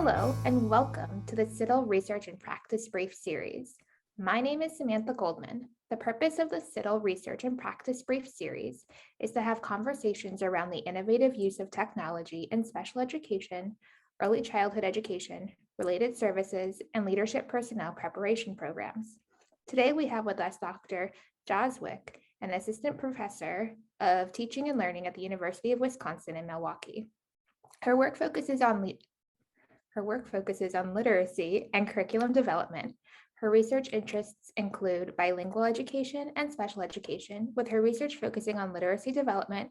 Hello and welcome to the CIDDL Research and Practice Brief series. My name is Samantha Goldman. The purpose of the CIDDL Research and Practice Brief series is to have conversations around the innovative use of technology in special education, early childhood education, related services, and leadership personnel preparation programs. Today we have with us Dr. Jozwik, an assistant professor of teaching and learning at the University of Wisconsin in Milwaukee. Her work focuses on literacy and curriculum development. Her research interests include bilingual education and special education, with her research focusing on literacy development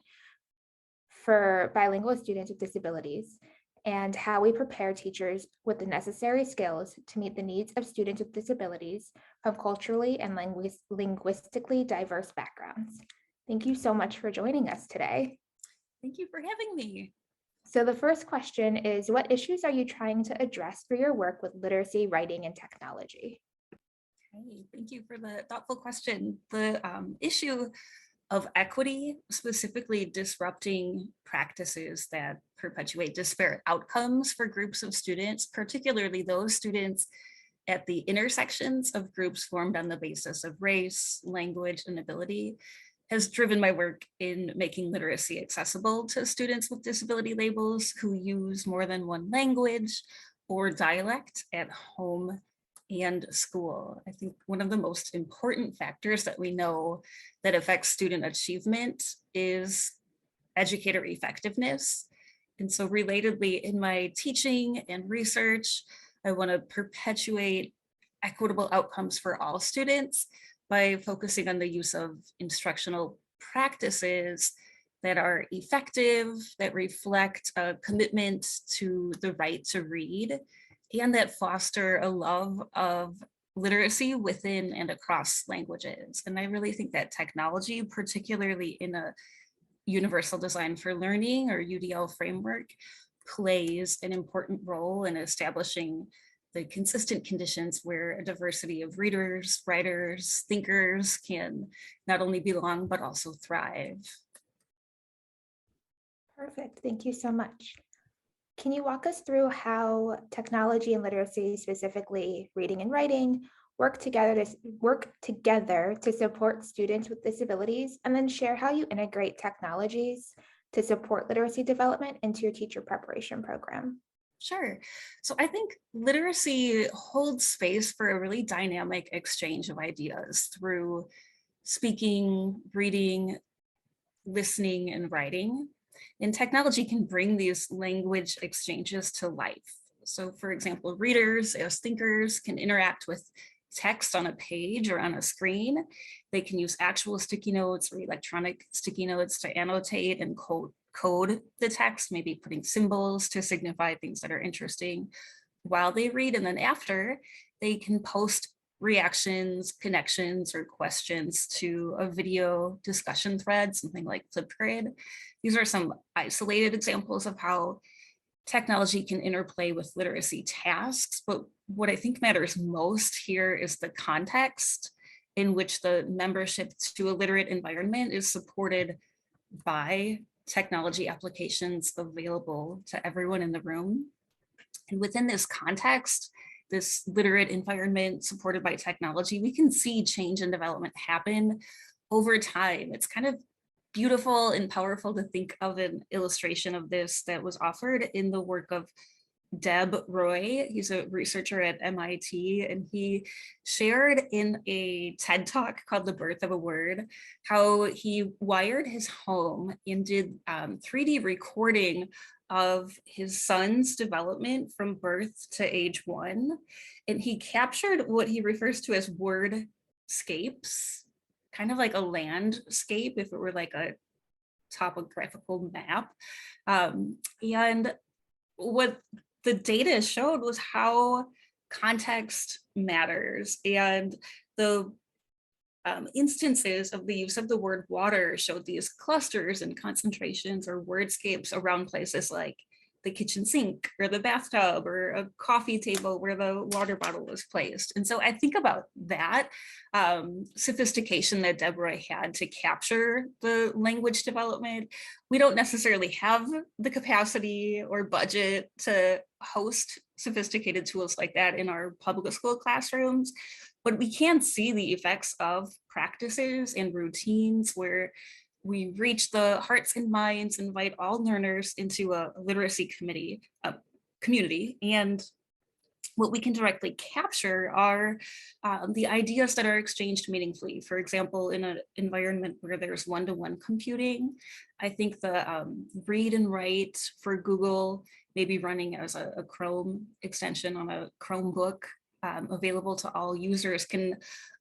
for bilingual students with disabilities and how we prepare teachers with the necessary skills to meet the needs of students with disabilities from culturally and linguistically diverse backgrounds. Thank you so much for joining us today. Thank you for having me. So the first question is, what issues are you trying to address through your work with literacy, writing, and technology? Okay, thank you for the thoughtful question. The issue of equity, specifically disrupting practices that perpetuate disparate outcomes for groups of students, particularly those students at the intersections of groups formed on the basis of race, language, and ability, has driven my work in making literacy accessible to students with disability labels who use more than one language or dialect at home and school. I think one of the most important factors that we know that affects student achievement is educator effectiveness. And so relatedly, in my teaching and research, I want to perpetuate equitable outcomes for all students by focusing on the use of instructional practices that are effective, that reflect a commitment to the right to read, and that foster a love of literacy within and across languages. And I really think that technology, particularly in a universal design for learning or UDL framework, plays an important role in establishing the consistent conditions where a diversity of readers, writers, thinkers can not only belong, but also thrive. Perfect. Thank you so much. Can you walk us through how technology and literacy, specifically reading and writing, work together to support students with disabilities, and then share how you integrate technologies to support literacy development into your teacher preparation program? Sure. So I think literacy holds space for a really dynamic exchange of ideas through speaking, reading, listening, and writing. And technology can bring these language exchanges to life. So for example, readers as thinkers can interact with text on a page or on a screen. They can use actual sticky notes or electronic sticky notes to annotate and code the text, maybe putting symbols to signify things that are interesting while they read. And then after, they can post reactions, connections, or questions to a video discussion thread, something like Flipgrid. These are some isolated examples of how technology can interplay with literacy tasks, but what I think matters most here is the context in which the membership to a literate environment is supported by technology applications available to everyone in the room. And within this context, this literate environment supported by technology, we can see change and development happen over time. It's kind of beautiful and powerful to think of an illustration of this that was offered in the work of Deb Roy. He's a researcher at MIT, and he shared in a TED Talk called The Birth of a Word how he wired his home and did 3D recording of his son's development from birth to age 1. And he captured what he refers to as wordscapes, kind of like a landscape if it were like a topographical map. And what the data showed was how context matters, and the instances of the use of the word water showed these clusters and concentrations or wordscapes around places like the kitchen sink or the bathtub or a coffee table where the water bottle was placed. And so I think about that sophistication that Deborah had to capture the language development. We don't necessarily have the capacity or budget to host sophisticated tools like that in our public school classrooms, but we can see the effects of practices and routines where we reach the hearts and minds, invite all learners into a literacy community, and what we can directly capture are the ideas that are exchanged meaningfully. For example, in an environment where there's one-to-one computing, I think the read and write for Google may be running as a Chrome extension on a Chromebook available to all users can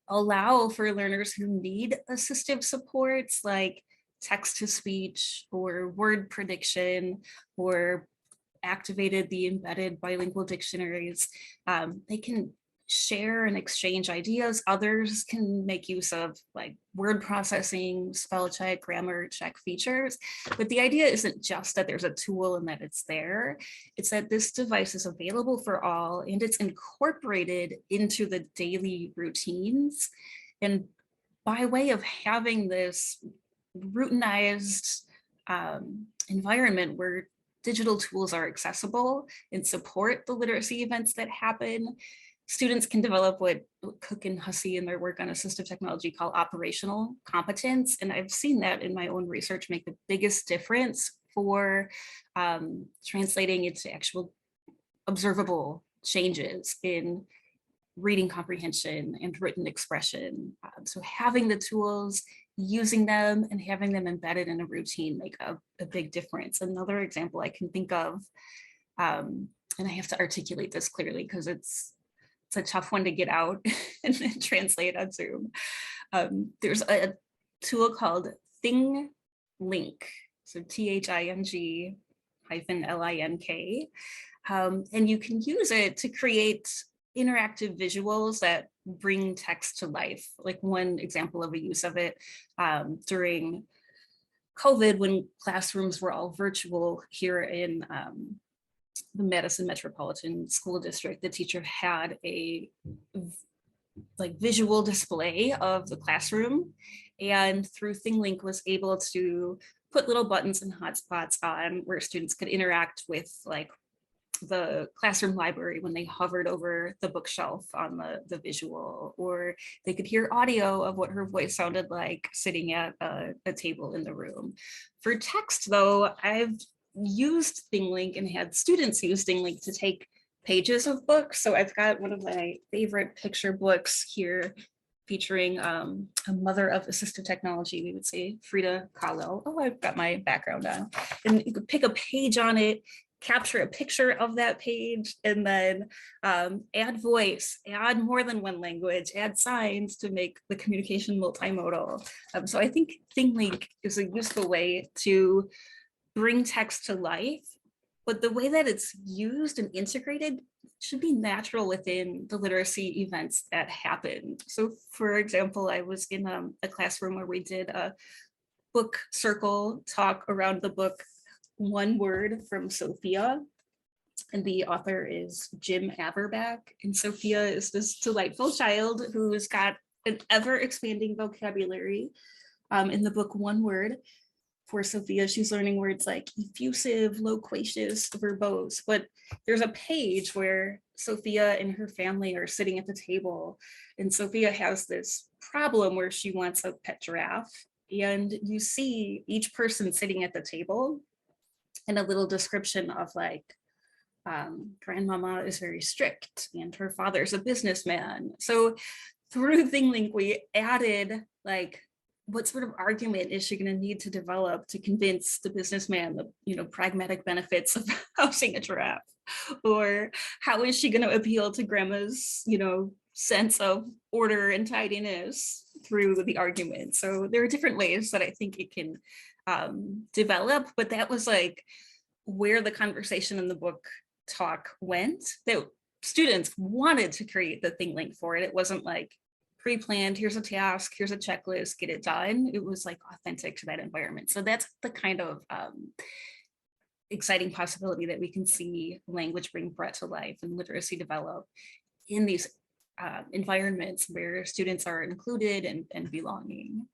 allow for learners who need assistive supports like text-to-speech or word prediction or activated the embedded bilingual dictionaries. They can share and exchange ideas. Others can make use of like word processing, spell check, grammar check features. But the idea isn't just that there's a tool and that it's there. It's that this device is available for all and it's incorporated into the daily routines. And by way of having this routinized environment where digital tools are accessible and support the literacy events that happen, students can develop what Cook and Hussey in their work on assistive technology call operational competence. And I've seen that in my own research make the biggest difference for translating into actual observable changes in reading comprehension and written expression. So having the tools, using them and having them embedded in a routine make a big difference. Another example I can think of, and I have to articulate this clearly because it's a tough one to get out and then translate on Zoom. There's a tool called Thinglink, so THING-LINK, and you can use it to create interactive visuals that bring text to life. Like one example of a use of it during COVID, when classrooms were all virtual here in the Madison Metropolitan School District, the teacher had a visual display of the classroom, and through Thinglink was able to put little buttons and hotspots on where students could interact with like the classroom library when they hovered over the bookshelf on the visual, or they could hear audio of what her voice sounded like sitting at a table in the room. For text though, I've used Thinglink and had students use Thinglink to take pages of books. So I've got one of my favorite picture books here featuring a mother of assistive technology, we would say Frida Kahlo. Oh, I've got my background on. And you could pick a page on it, capture a picture of that page, and then add voice, add more than one language, add signs to make the communication multimodal. So I think Thinglink is a useful way to bring text to life, but the way that it's used and integrated should be natural within the literacy events that happen. So for example, I was in a classroom where we did a book circle talk around the book One Word from Sophia, and the author is Jim Averback. And Sophia is this delightful child who's got an ever-expanding vocabulary. In the book One Word, for Sophia, she's learning words like effusive, loquacious, verbose. But there's a page where Sophia and her family are sitting at the table, and Sophia has this problem where she wants a pet giraffe. And you see each person sitting at the table and a little description of like, grandmama is very strict and her father's a businessman. So through Thinglink, we added like, what sort of argument is she going to need to develop to convince the businessman the pragmatic benefits of housing a giraffe? Or how is she going to appeal to grandma's sense of order and tidiness through the argument? So there are different ways that I think it can develop, but that was like where the conversation in the book talk went, that students wanted to create the Thinglink for it. It wasn't like pre-planned, here's a task, here's a checklist, get it done. It was like authentic to that environment. So that's the kind of exciting possibility that we can see language bring brought to life and literacy develop in these environments where students are included and belonging.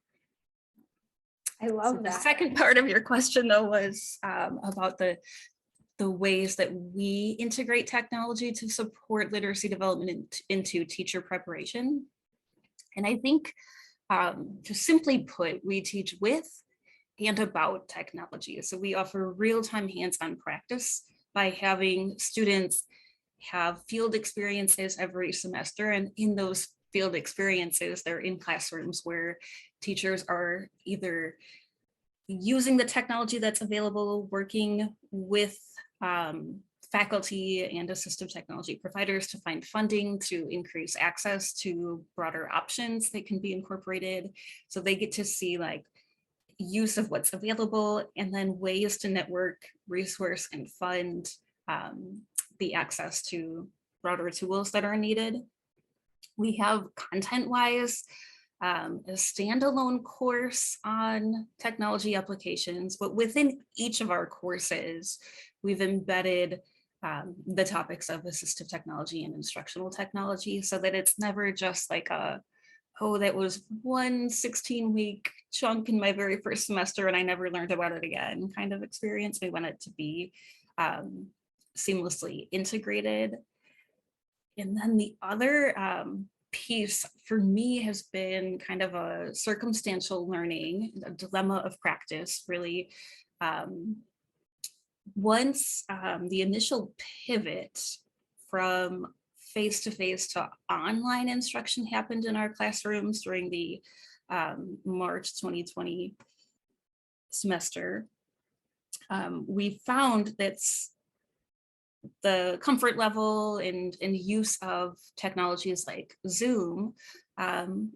I love so that. The second part of your question though was about the the ways that we integrate technology to support literacy development into teacher preparation. And I think, just simply put, we teach with and about technology. So we offer real-time hands-on practice by having students have field experiences every semester. And in those field experiences, they're in classrooms where teachers are either using the technology that's available, working with faculty and assistive technology providers to find funding to increase access to broader options that can be incorporated. So they get to see like use of what's available and then ways to network, resource, and fund the access to broader tools that are needed. We have content-wise a standalone course on technology applications, but within each of our courses, we've embedded the topics of assistive technology and instructional technology so that it's never just like a, oh, that was one 16-week chunk in my very first semester and I never learned about it again kind of experience. We want it to be seamlessly integrated. And then the other piece for me has been kind of a circumstantial learning, a dilemma of practice, really. Once the initial pivot from face-to-face to online instruction happened in our classrooms during the March 2020 semester, we found that the comfort level and use of technologies like Zoom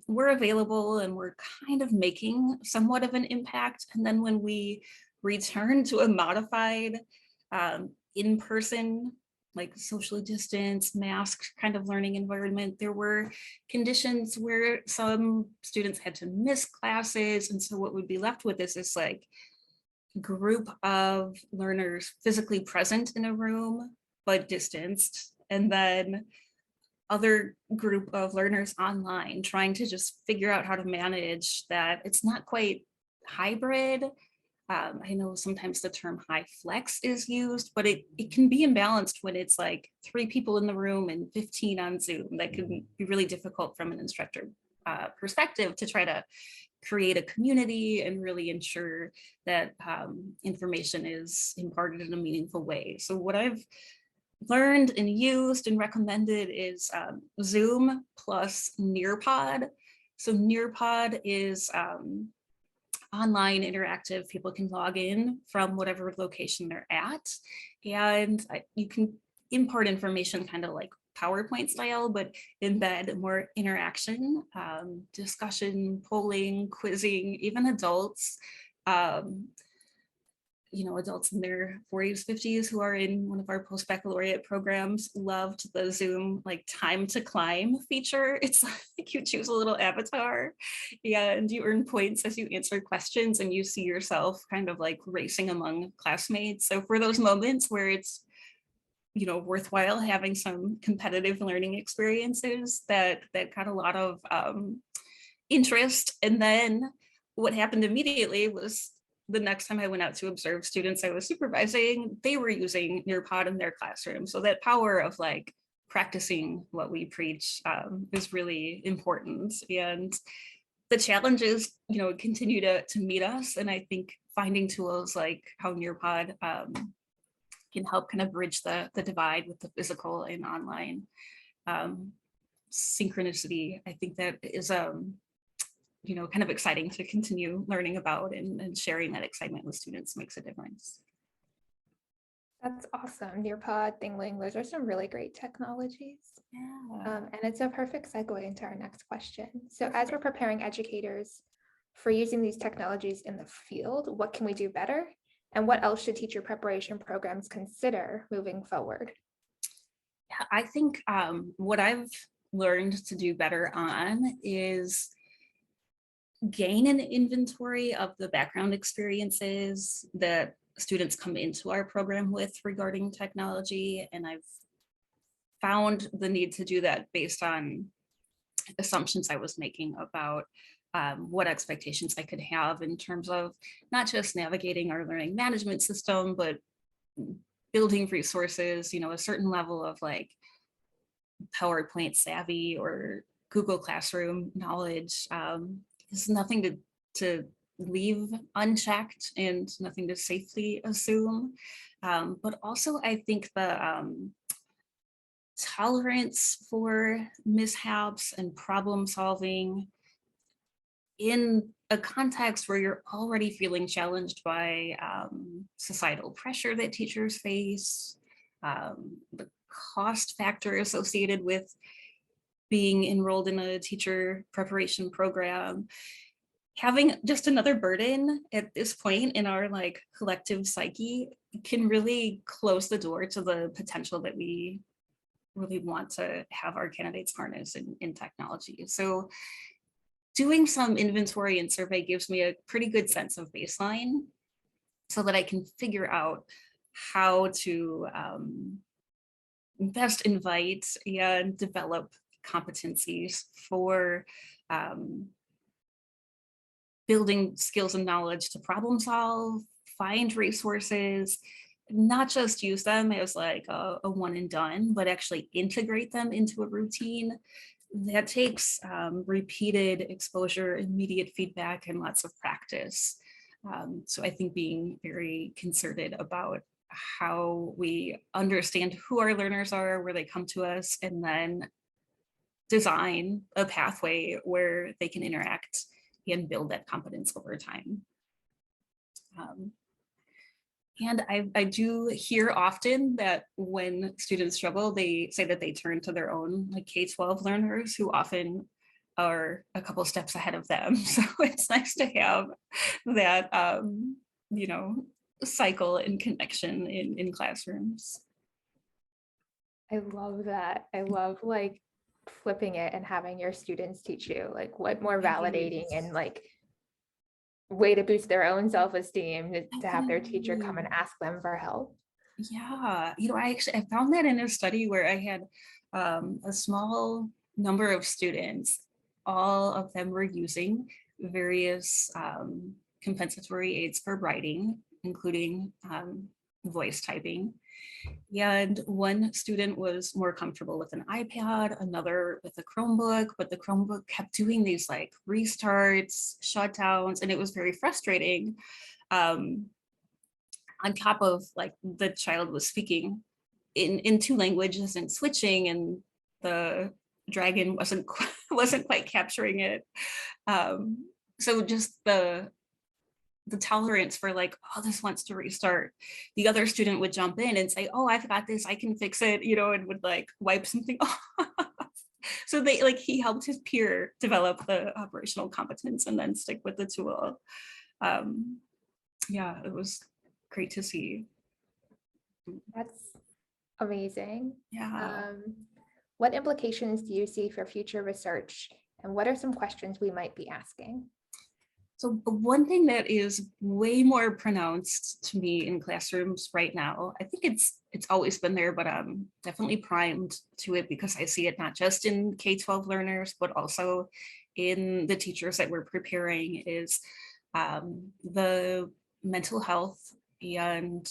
were available and were kind of making somewhat of an impact. And then when we returned to a modified in-person, like socially distanced, masked kind of learning environment, there were conditions where some students had to miss classes. And so what would be left with is this like group of learners physically present in a room, but distanced, and then other group of learners online trying to just figure out how to manage that. It's not quite hybrid. I know sometimes the term high flex is used, but it can be imbalanced when it's like 3 people in the room and 15 on Zoom. That can be really difficult from an instructor perspective to try to create a community and really ensure that information is imparted in a meaningful way. So what I've learned and used and recommended is Zoom plus Nearpod. So Nearpod is online interactive. People can log in from whatever location they're at, and you can impart information kind of like PowerPoint style, but embed more interaction, discussion, polling, quizzing, even adults, adults in their 40s, 50s who are in one of our post-baccalaureate programs loved the Zoom like time to climb feature. It's like you choose a little avatar and you earn points as you answer questions and you see yourself kind of like racing among classmates. So for those moments where it's worthwhile having some competitive learning experiences, that got a lot of interest. And then what happened immediately was the next time I went out to observe students I was supervising, they were using Nearpod in their classroom. So that power of like practicing what we preach is really important. And the challenges, continue to meet us. And I think finding tools like how Nearpod can help kind of bridge the divide with the physical and online synchronicity. I think that is kind of exciting to continue learning about, and sharing that excitement with students makes a difference. That's awesome. Nearpod, Thinglink, those are some really great technologies. Yeah. And it's a perfect segue into our next question. So as we're preparing educators for using these technologies in the field, what can we do better? And what else should teacher preparation programs consider moving forward? Yeah, I think what I've learned to do better on is gain an inventory of the background experiences that students come into our program with regarding technology. And I've found the need to do that based on assumptions I was making about what expectations I could have in terms of not just navigating our learning management system, but building resources, a certain level of like PowerPoint savvy or Google Classroom knowledge is nothing to leave unchecked and nothing to safely assume. But also I think the tolerance for mishaps and problem solving in a context where you're already feeling challenged by societal pressure that teachers face, the cost factor associated with being enrolled in a teacher preparation program, having just another burden at this point in our like collective psyche can really close the door to the potential that we really want to have our candidates harness in technology. So doing some inventory and survey gives me a pretty good sense of baseline so that I can figure out how to best invite and develop competencies for building skills and knowledge to problem solve, find resources, not just use them as like a one and done, but actually integrate them into a routine. That takes repeated exposure, immediate feedback, and lots of practice. So I think being very concerted about how we understand who our learners are, where they come to us, and then design a pathway where they can interact and build that competence over time. And I do hear often that when students struggle, they say that they turn to their own like K-12 learners who often are a couple steps ahead of them. So it's nice to have that, cycle and connection in classrooms. I love that. I love like flipping it and having your students teach you. Like, what more validating and like way to boost their own self-esteem to have their teacher come and ask them for help. Yeah, I found that in a study where I had a small number of students. All of them were using various compensatory aids for writing, including voice typing. And one student was more comfortable with an iPad, another with a Chromebook, but the Chromebook kept doing these like restarts, shutdowns, and it was very frustrating. On top of like the child was speaking in two languages and switching, and the dragon wasn't quite capturing it. So just the tolerance for like, oh, this wants to restart. The other student would jump in and say, oh, I've got this, I can fix it, and would like wipe something off. So he helped his peer develop the operational competence and then stick with the tool. Yeah, it was great to see. That's amazing. Yeah. What implications do you see for future research, and what are some questions we might be asking? So one thing that is way more pronounced to me in classrooms right now, I think it's always been there, but I'm definitely primed to it because I see it not just in K-12 learners, but also in the teachers that we're preparing, is the mental health and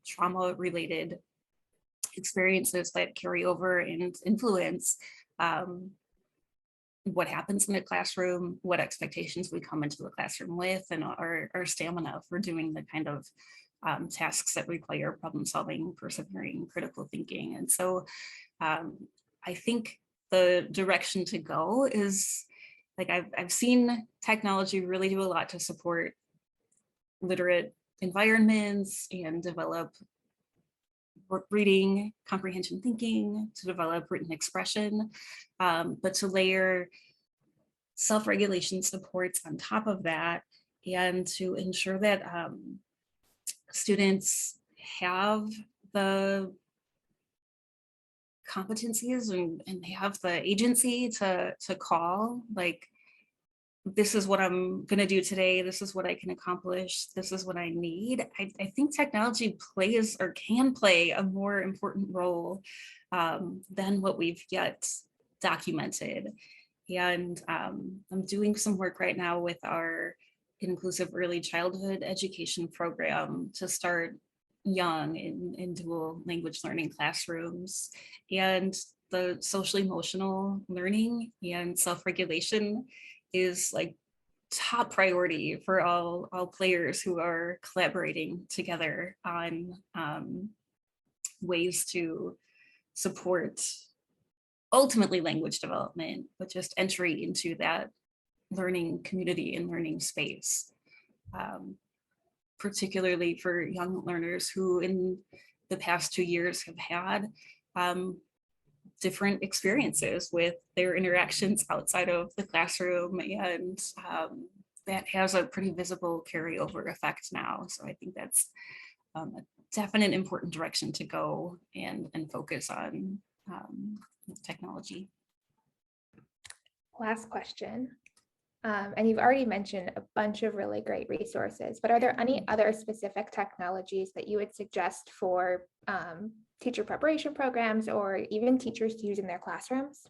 trauma-related experiences that carry over and influence what happens in a classroom, what expectations we come into the classroom with, and our stamina for doing the kind of tasks that require problem solving, persevering, critical thinking. And so I think the direction to go is, like, I've seen technology really do a lot to support literate environments and develop reading, comprehension thinking, to develop written expression, but to layer self-regulation supports on top of that, and to ensure that students have the competencies and have the agency to call, like, this is what I'm going to do today. This is what I can accomplish. This is what I need. I think technology plays or can play a more important role than what we've yet documented. And I'm doing some work right now with our inclusive early childhood education program to start young in dual language learning classrooms, and the social emotional learning and self-regulation is like top priority for all players who are collaborating together on ways to support ultimately language development, but just entry into that learning community and learning space, particularly for young learners who in the past 2 years have had different experiences with their interactions outside of the classroom, and that has a pretty visible carryover effect now. So I think that's a definite important direction to go and focus on technology. Last question. And you've already mentioned a bunch of really great resources, but are there any other specific technologies that you would suggest for teacher preparation programs or even teachers to use in their classrooms?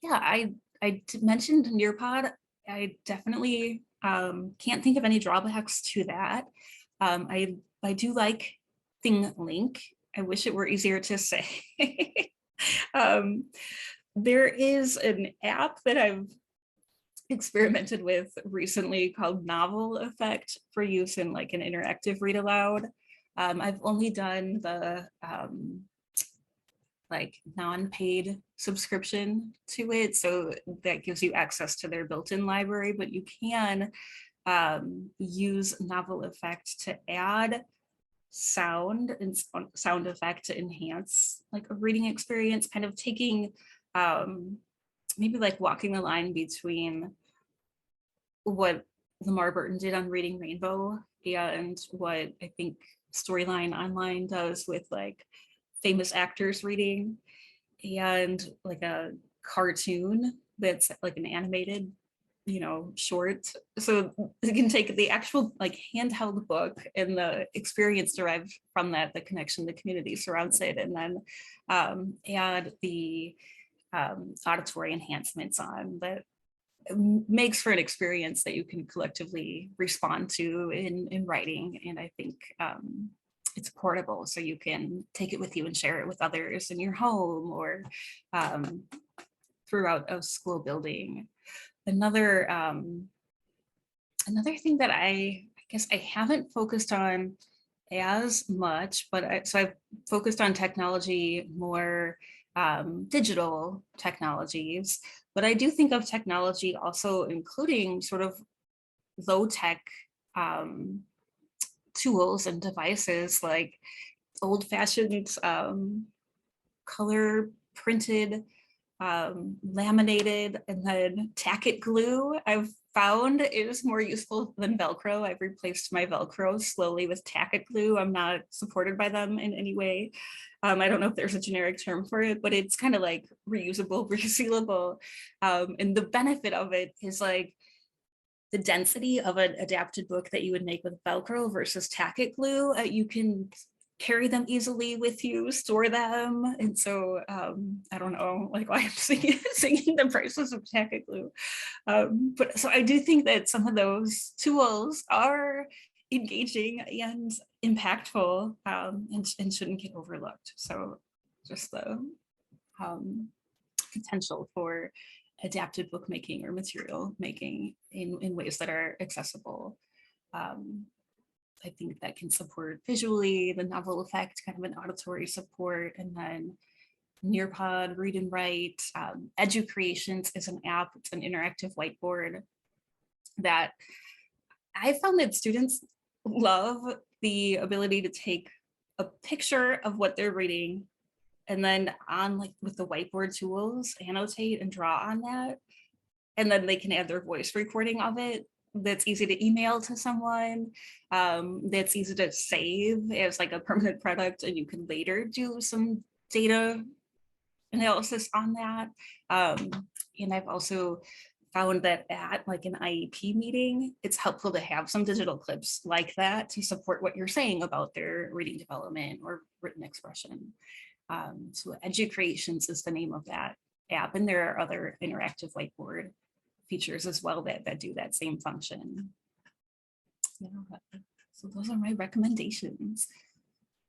Yeah, I mentioned Nearpod. I definitely can't think of any drawbacks to that. I do like Thinglink. I wish it were easier to say. There is an app that I've experimented with recently called Novel Effect for use in like an interactive read aloud. I've only done the like non-paid subscription to it, so that gives you access to their built-in library, but you can use Novel Effect to add sound and sound effect to enhance like a reading experience, kind of taking maybe like walking the line between what Lamar Burton did on Reading Rainbow and what I think Storyline Online does with like famous actors reading, and like a cartoon that's like an animated, you know, short. So you can take the actual like handheld book and the experience derived from that, the connection, the community surrounds it, and then add the auditory enhancements on that makes for an experience that you can collectively respond to in writing. And I think it's portable, so you can take it with you and share it with others in your home or throughout a school building. Another thing that I guess I haven't focused on as much, but I've focused on technology more, digital technologies, but I do think of technology also including sort of low tech tools and devices like old-fashioned color printed, laminated, and then tack-it glue. I've found is more useful than Velcro. I've replaced my Velcro slowly with tack-it glue. I'm not supported by them in any way. I don't know if there's a generic term for it, but it's kind of like reusable, resealable. And the benefit of it is like the density of an adapted book that you would make with Velcro versus tack-it glue. You can carry them easily with you, store them. And so I don't know like why I'm singing the prices of tack-it glue. But so I do think that some of those tools are engaging and impactful, and shouldn't get overlooked. So just the potential for adapted bookmaking or material making in ways that are accessible. I think that can support visually, the novel effect, kind of an auditory support, and then Nearpod, Read and Write. EduCreations is an app, it's an interactive whiteboard that I found that students love the ability to take a picture of what they're reading and then on like with the whiteboard tools, annotate and draw on that. And then they can add their voice recording of it. That's easy to email to someone. That's easy to save as like a permanent product, and you can later do some data analysis on that. And I've also found that at like an IEP meeting, it's helpful to have some digital clips like that to support what you're saying about their reading development or written expression. So EduCreations is the name of that app, and there are other interactive whiteboard features as well that do that same function. Yeah, so those are my recommendations.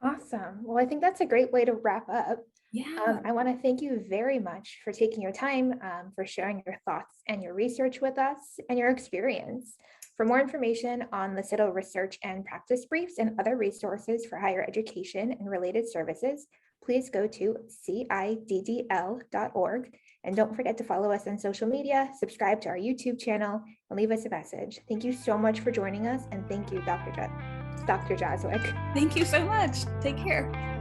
Awesome. Well, I think that's a great way to wrap up. Yeah. I want to thank you very much for taking your time, for sharing your thoughts and your research with us and your experience. For more information on the CIDDL research and practice briefs and other resources for higher education and related services, please go to CIDDL.org. And don't forget to follow us on social media, subscribe to our YouTube channel, and leave us a message. Thank you so much for joining us. And thank you, Dr. Jozwik. Thank you so much. Take care.